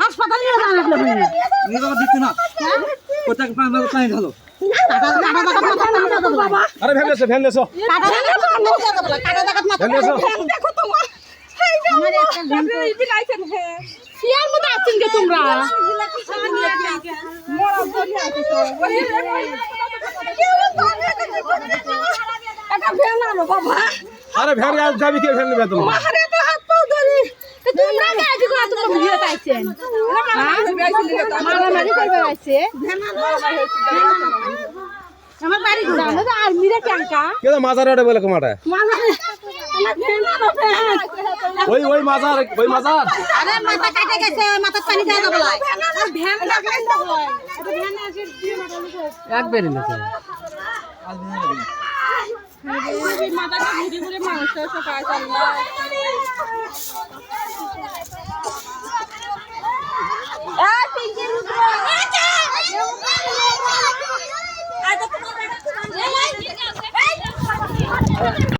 হাসপাতালে দিচ্ছি না কোথায় পানি ঢালো আরে ভ্যান লেছো শিয়ার মতো আছেন কে তোমরা আরে ভ্যান যাবি কে ভ্যান নেবে তুমি তোমরা গাড়ি করে তোমরা ভিডিও পাইছেন মারামারি করবে আছে আমার বাড়ি জানো তো আর মিরে ট্যাঙ্কা কে মাজার ওটা বলে কমাটা ওই মাজার আরে মাথা কাটে গেছে মাথা পানি দেয়া যাবে না ভ্যান লাগাই দাও ভ্যান আছে দিয়ে মাথা একবারই নিতে মাথাটা ঘুরে ঘুরে মানুষ সব পায়